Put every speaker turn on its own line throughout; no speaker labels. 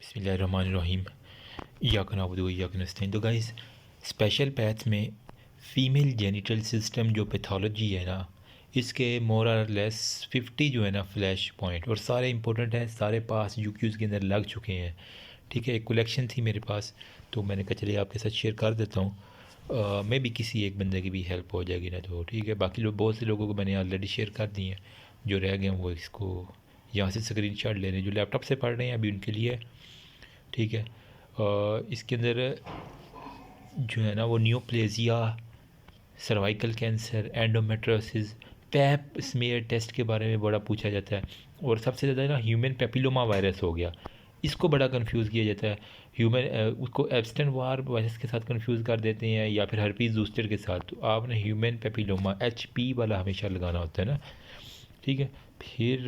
बिस्मिल्लाहिर्रहमानिर्रहीम। इय्याका नअबुदु व इय्याका नस्तईन। तो गाइस, स्पेशल पैथ्स में फ़ीमेल जेनिटल सिस्टम जो पैथोलॉजी है ना, इसके मोर और लेस 50 जो है ना फ्लैश पॉइंट, और सारे इंपॉर्टेंट हैं, सारे पास यूक्यूज़ के अंदर लग चुके हैं। ठीक है, एक कलेक्शन थी मेरे पास, तो मैंने कहा चलिए आपके साथ शेयर कर देता हूँ। मे भी किसी एक बंदे की भी हेल्प हो जाएगी ना, तो ठीक है। बाकी लोग, बहुत से लोगों को मैंने ऑलरेडी शेयर कर दी हैं, जो रह गए हैं वो इसको यहाँ से स्क्रीन शॉट ले रहे हैं, जो लैपटॉप से पढ़ रहे हैं अभी उनके लिए। ठीक है, इसके अंदर जो है ना वो neoplasia, cervical cancer, endometriosis, pap smear test के बारे में बड़ा पूछा जाता है। और सबसे ज़्यादा ना ह्यूमन पेपिलोमा वायरस हो गया, इसको बड़ा कंफ्यूज किया जाता है। उसको एब्स्टन वार वायरस के साथ कंफ्यूज कर देते हैं, या फिर हर्पीज जूस्टर के साथ। तो आपने ह्यूमन पेपिलोमा HP वाला हमेशा लगाना होता है ना। ठीक है, फिर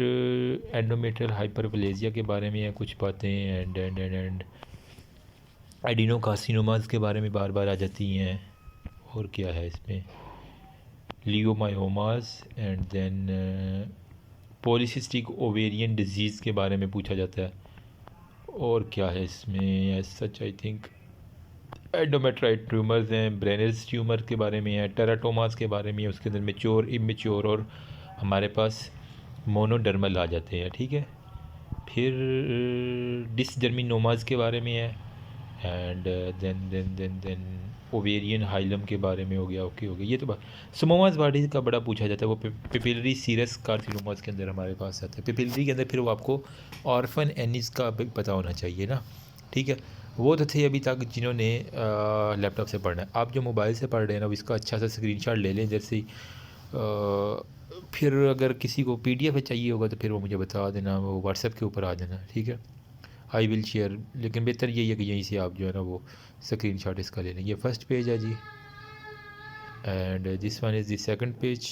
एंडोमेट्रियल हाइपरप्लेजिया के बारे में कुछ बातें, एंड एडिनोकार्सिनोमास के बारे में बार बार आ जाती हैं। और क्या है इसमें, leiomyomas, and then polycystic ovarian disease के बारे में पूछा जाता है। और क्या है इसमें, as such I think endometrioid tumours हैं, ब्रेनर्स ट्यूमर के बारे में है, टेराटोमास के बारे में है, उसके अंदर मेच्योर, इमेच्योर, और हमारे पास मोनोडर्मल आ जाते हैं। ठीक है, फिर डिसजर्मिनोमास के बारे में है, एंड देन ओवेरियन हाइलम के बारे में हो गया। ओके हो गया ये तो। सोमोमास बॉडी का बड़ा पूछा जाता है, वो पिपिलरी सीरस कार्सिनोमास के अंदर हमारे पास आता है। पिपिलरी के अंदर फिर वो आपको ऑर्फन एनिस का पता होना चाहिए ना। ठीक है, वो तो थे अभी तक जिन्होंने लैपटॉप से पढ़ना है। आप जो मोबाइल से पढ़ रहे हैं ना, इसका अच्छा सा स्क्रीनशॉट ले लें इधर से। फिर अगर किसी को PDF चाहिए होगा तो फिर वो मुझे बता देना, वो व्हाट्सएप के ऊपर आ जाना। ठीक है, आई विल शेयर। लेकिन बेहतर यही है कि यहीं से आप जो है ना वो स्क्रीन शॉट इसका ले लें। ये फर्स्ट पेज है जी, and this one is the second page.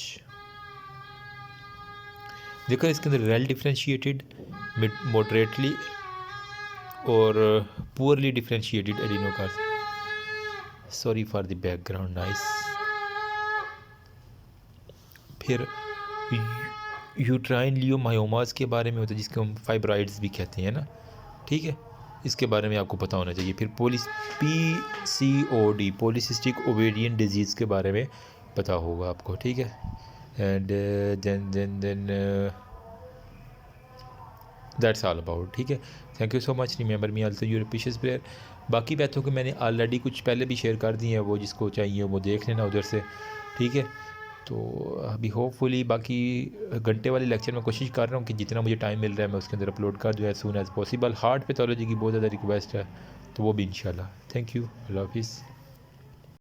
देखो इसके अंदर वेल डिफ्रेंशिएटेड, मॉडरेटली और poorly differentiated adenocars. Sorry for the background noise. फिर यूट्राइन लियोमायोमास के बारे में होता है, जिसको हम फाइब्राइड्स भी कहते हैं ना। ठीक है, इसके बारे में आपको पता होना चाहिए। फिर PCOD, पॉलीसिस्टिक ओवेरियन डिजीज़ के बारे में पता होगा आपको। ठीक है, and then that's all about. ठीक है, thank you so much. Remember me also your precious prayer. बाकी बातों को मैंने ऑलरेडी कुछ पहले भी शेयर कर दी हैं, वो जिसको चाहिए वो देख लेना उधर से। ठीक है, तो अभी होपफुली बाकी घंटे वाले लेक्चर में कोशिश कर रहा हूँ कि जितना मुझे टाइम मिल रहा है मैं उसके अंदर अपलोड कर दूँ as soon as possible. Heart pathology की बहुत ज़्यादा रिक्वेस्ट है, तो वो भी इंशाल्लाह। थैंक यू, अल्लाह हाफिज़।